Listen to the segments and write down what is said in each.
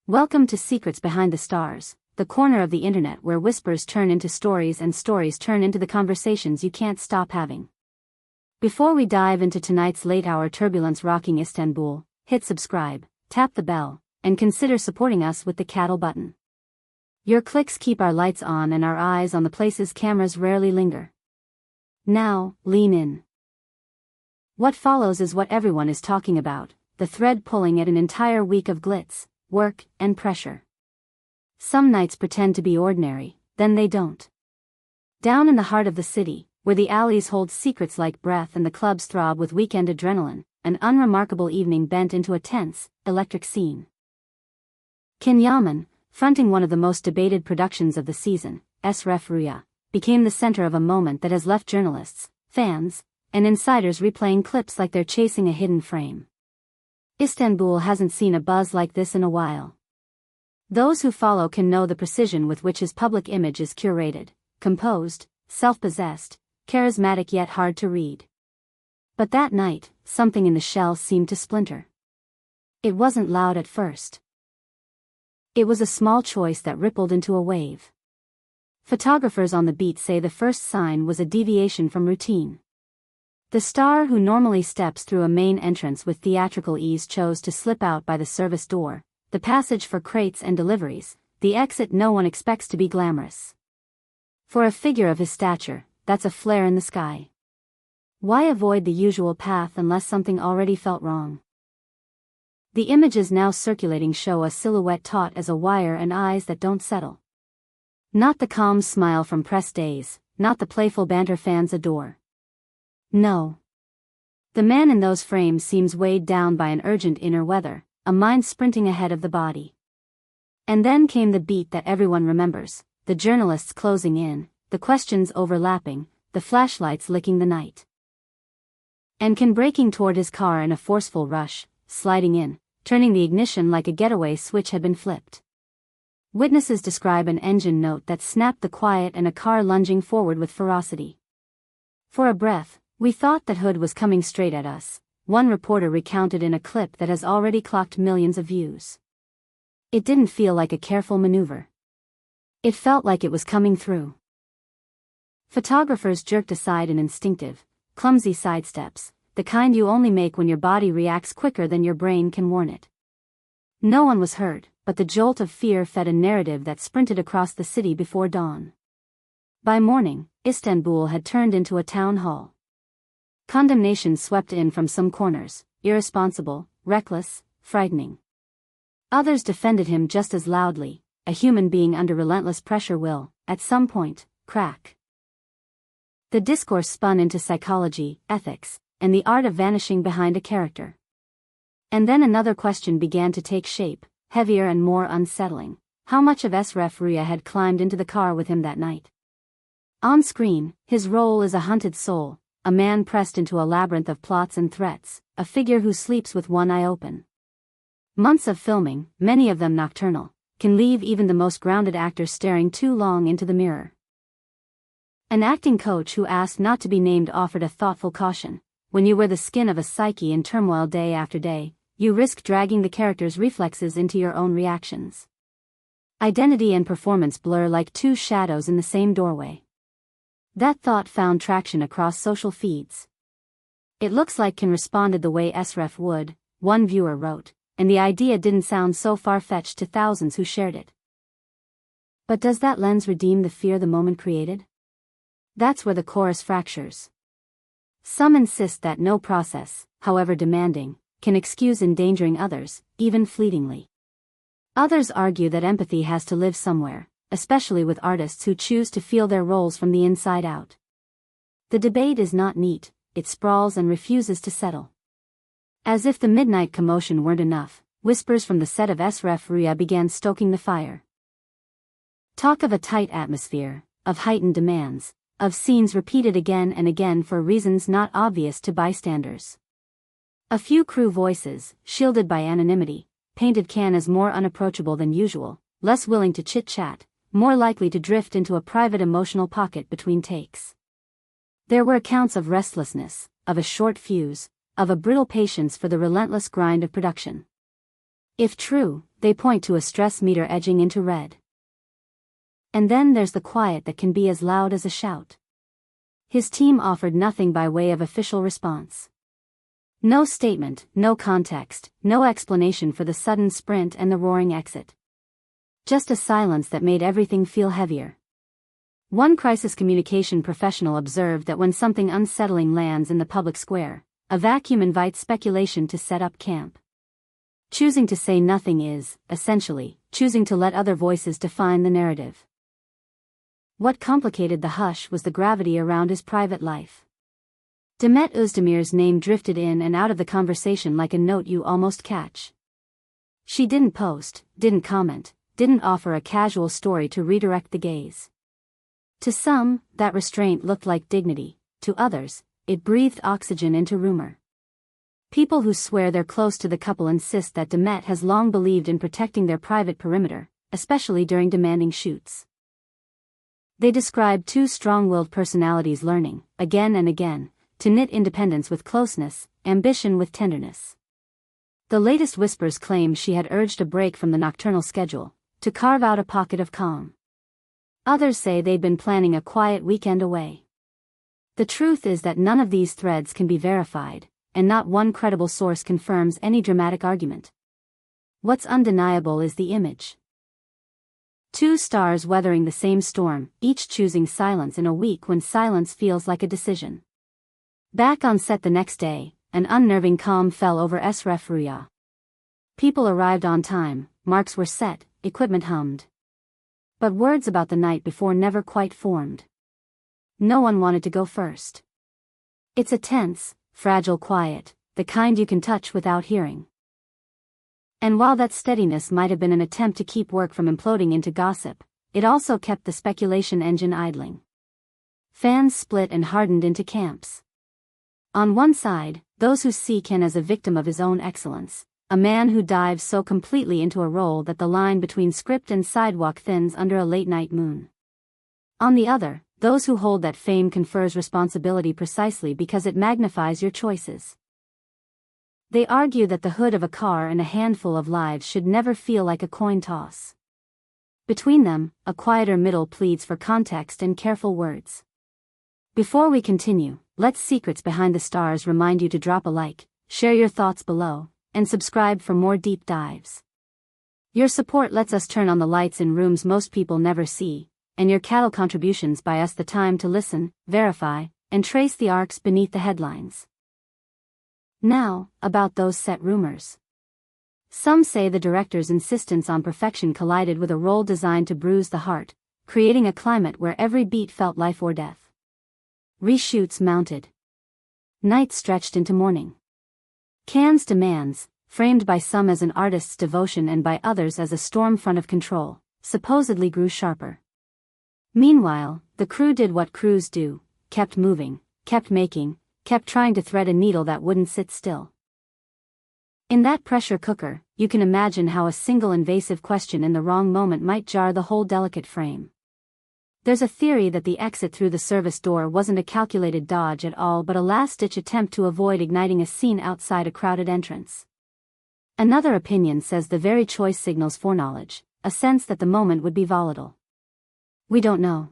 Welcome to Secrets Behind the Stars, the corner of the internet where whispers turn into stories and stories turn into the conversations you can't stop having. Before we dive into tonight's late-hour turbulence rocking Istanbul, hit subscribe, tap the bell, and consider supporting us with the cattle button. Your clicks keep our lights on and our eyes on the places cameras rarely linger. Now, lean in. What follows is what everyone is talking about, the thread pulling at an entire week of glitz, work, and pressure. Some nights pretend to be ordinary, then they don't. Down in the heart of the city, where the alleys hold secrets like breath and the clubs throb with weekend adrenaline, an unremarkable evening bent into a tense, electric scene. Yaman, fronting one of the most debated productions of the season, Esref Rüya, became the center of a moment that has left journalists, fans, and insiders replaying clips like they're chasing a hidden frame. Istanbul hasn't seen a buzz like this in a while. Those who follow can know the precision with which his public image is curated, composed, self-possessed, charismatic yet hard to read. But that night, something in the shell seemed to splinter. It wasn't loud at first. It was a small choice that rippled into a wave. Photographers on the beat say the first sign was a deviation from routine. The star who normally steps through a main entrance with theatrical ease chose to slip out by the service door, the passage for crates and deliveries, the exit no one expects to be glamorous. For a figure of his stature, that's a flare in the sky. Why avoid the usual path unless something already felt wrong? The images now circulating show a silhouette taut as a wire and eyes that don't settle. Not the calm smile from press days, not the playful banter fans adore. No. The man in those frames seems weighed down by an urgent inner weather, a mind sprinting ahead of the body. And then came the beat that everyone remembers, the journalists closing in, the questions overlapping, the flashlights licking the night. And breaking toward his car in a forceful rush, sliding in, turning the ignition like a getaway switch had been flipped. Witnesses describe an engine note that snapped the quiet and a car lunging forward with ferocity. For a breath, we thought that Hood was coming straight at us, one reporter recounted in a clip that has already clocked millions of views. It didn't feel like a careful maneuver. It felt like it was coming through. Photographers jerked aside in instinctive, clumsy sidesteps, the kind you only make when your body reacts quicker than your brain can warn it. No one was hurt, but the jolt of fear fed a narrative that sprinted across the city before dawn. By morning, Istanbul had turned into a town hall. Condemnation swept in from some corners, irresponsible, reckless, frightening. Others defended him just as loudly, a human being under relentless pressure will, at some point, crack. The discourse spun into psychology, ethics, and the art of vanishing behind a character. And then another question began to take shape, heavier and more unsettling. How much of Esref Rüya had climbed into the car with him that night? On screen, his role is a hunted soul, a man pressed into a labyrinth of plots and threats, a figure who sleeps with one eye open. Months of filming, many of them nocturnal, can leave even the most grounded actor staring too long into the mirror. An acting coach who asked not to be named offered a thoughtful caution. When you wear the skin of a psyche in turmoil day after day, you risk dragging the character's reflexes into your own reactions. Identity and performance blur like two shadows in the same doorway. That thought found traction across social feeds. It looks like Can responded the way Esref would, one viewer wrote, and the idea didn't sound so far-fetched to thousands who shared it. But does that lens redeem the fear the moment created? That's where the chorus fractures. Some insist that no process, however demanding, can excuse endangering others, even fleetingly. Others argue that empathy has to live somewhere, especially with artists who choose to feel their roles from the inside out. The debate is not neat, it sprawls and refuses to settle. As if the midnight commotion weren't enough, whispers from the set of Esref Rüya began stoking the fire. Talk of a tight atmosphere, of heightened demands, of scenes repeated again and again for reasons not obvious to bystanders. A few crew voices, shielded by anonymity, painted Can as more unapproachable than usual, less willing to chit-chat, more likely to drift into a private emotional pocket between takes. There were accounts of restlessness, of a short fuse, of a brittle patience for the relentless grind of production. If true, they point to a stress meter edging into red. And then there's the quiet that can be as loud as a shout. His team offered nothing by way of official response. No statement, no context, no explanation for the sudden sprint and the roaring exit. Just a silence that made everything feel heavier. One crisis communication professional observed that when something unsettling lands in the public square, a vacuum invites speculation to set up camp. Choosing to say nothing is, essentially, choosing to let other voices define the narrative. What complicated the hush was the gravity around his private life. Demet Özdemir's name drifted in and out of the conversation like a note you almost catch. She didn't post, didn't comment, didn't offer a casual story to redirect the gaze. To some, that restraint looked like dignity, to others, it breathed oxygen into rumor. People who swear they're close to the couple insist that Demet has long believed in protecting their private perimeter, especially during demanding shoots. They describe two strong-willed personalities learning, again and again, to knit independence with closeness, ambition with tenderness. The latest whispers claim she had urged a break from the nocturnal schedule, to carve out a pocket of calm. Others say they'd been planning a quiet weekend away. The truth is that none of these threads can be verified, and not one credible source confirms any dramatic argument. What's undeniable is the image. Two stars weathering the same storm, each choosing silence in a week when silence feels like a decision. Back on set the next day, an unnerving calm fell over Esref Rüya. People arrived on time, marks were set, equipment hummed. But words about the night before never quite formed. No one wanted to go first. It's a tense, fragile quiet, the kind you can touch without hearing. And while that steadiness might have been an attempt to keep work from imploding into gossip, it also kept the speculation engine idling. Fans split and hardened into camps. On one side, those who see Ken as a victim of his own excellence, a man who dives so completely into a role that the line between script and sidewalk thins under a late-night moon. On the other, those who hold that fame confers responsibility precisely because it magnifies your choices. They argue that the hood of a car and a handful of lives should never feel like a coin toss. Between them, a quieter middle pleads for context and careful words. Before we continue, let's Secrets Behind the Stars remind you to drop a like, share your thoughts below, and subscribe for more deep dives. Your support lets us turn on the lights in rooms most people never see, and your cattle contributions buy us the time to listen, verify, and trace the arcs beneath the headlines. Now, about those set rumors. Some say the director's insistence on perfection collided with a role designed to bruise the heart, creating a climate where every beat felt life or death. Reshoots mounted. Nights stretched into morning. Can's demands, framed by some as an artist's devotion and by others as a storm front of control, supposedly grew sharper. Meanwhile, the crew did what crews do, kept moving, kept making, kept trying to thread a needle that wouldn't sit still. In that pressure cooker, you can imagine how a single invasive question in the wrong moment might jar the whole delicate frame. There's a theory that the exit through the service door wasn't a calculated dodge at all but a last-ditch attempt to avoid igniting a scene outside a crowded entrance. Another opinion says the very choice signals foreknowledge, a sense that the moment would be volatile. We don't know.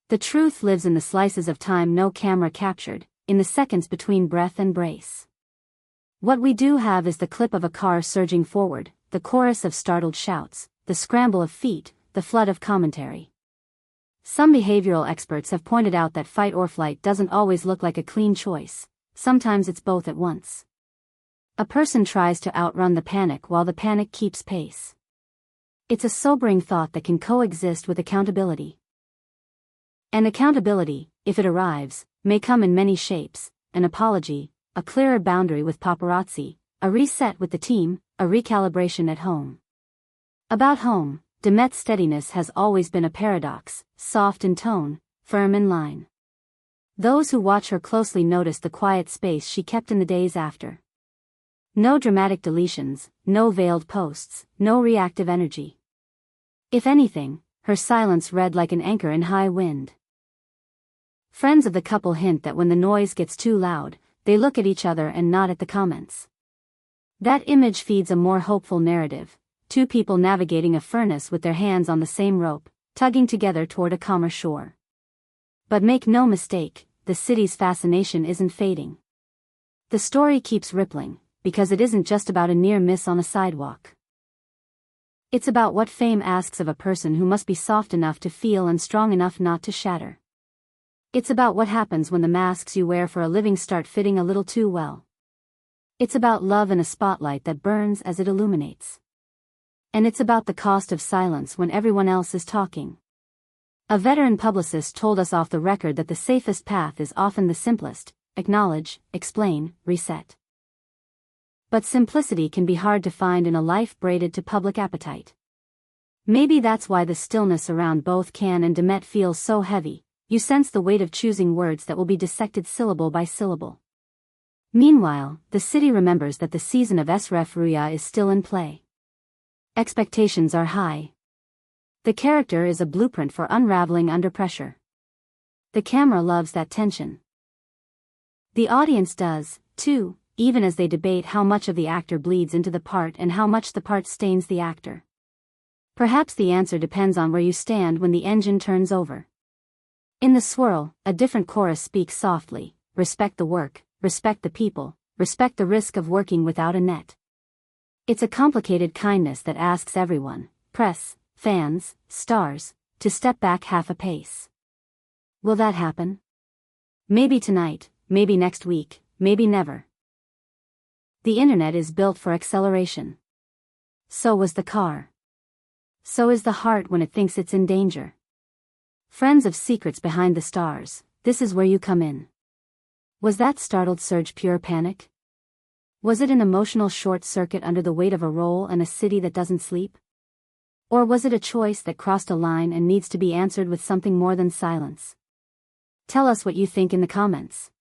The truth lives in the slices of time no camera captured, in the seconds between breath and brace. What we do have is the clip of a car surging forward, the chorus of startled shouts, the scramble of feet, the flood of commentary. Some behavioral experts have pointed out that fight or flight doesn't always look like a clean choice, sometimes it's both at once. A person tries to outrun the panic while the panic keeps pace. It's a sobering thought that can coexist with accountability. And accountability, if it arrives, may come in many shapes: an apology, a clearer boundary with paparazzi, a reset with the team, a recalibration at home. About home, Demet's steadiness has always been a paradox, soft in tone, firm in line. Those who watch her closely notice the quiet space she kept in the days after. No dramatic deletions, no veiled posts, no reactive energy. If anything, her silence read like an anchor in high wind. Friends of the couple hint that when the noise gets too loud, they look at each other and nod at the comments. That image feeds a more hopeful narrative, two people navigating a furnace with their hands on the same rope, tugging together toward a calmer shore. But make no mistake, the city's fascination isn't fading. The story keeps rippling, because it isn't just about a near miss on a sidewalk. It's about what fame asks of a person who must be soft enough to feel and strong enough not to shatter. It's about what happens when the masks you wear for a living start fitting a little too well. It's about love in a spotlight that burns as it illuminates. And it's about the cost of silence when everyone else is talking. A veteran publicist told us off the record that the safest path is often the simplest: acknowledge, explain, reset. But simplicity can be hard to find in a life braided to public appetite. Maybe that's why the stillness around both Can and Demet feels so heavy. You sense the weight of choosing words that will be dissected syllable by syllable. Meanwhile, the city remembers that the season of Esref Ruya is still in play. Expectations are high. The character is a blueprint for unraveling under pressure. The camera loves that tension. The audience does, too, even as they debate how much of the actor bleeds into the part and how much the part stains the actor. Perhaps the answer depends on where you stand when the engine turns over. In the swirl, a different chorus speaks softly: respect the work, respect the people, respect the risk of working without a net. It's a complicated kindness that asks everyone, press, fans, stars, to step back half a pace. Will that happen? Maybe tonight, maybe next week, maybe never. The internet is built for acceleration. So was the car. So is the heart when it thinks it's in danger. Friends of Secrets Behind the Stars, this is where you come in. Was that startled surge pure panic? Was it an emotional short circuit under the weight of a role and a city that doesn't sleep? Or was it a choice that crossed a line and needs to be answered with something more than silence? Tell us what you think in the comments.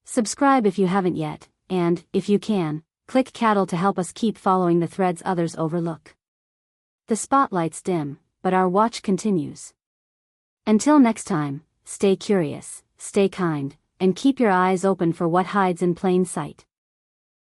Subscribe if you haven't yet, and, if you can, click Cattle to help us keep following the threads others overlook. The spotlight's dim, but our watch continues. Until next time, stay curious, stay kind, and keep your eyes open for what hides in plain sight.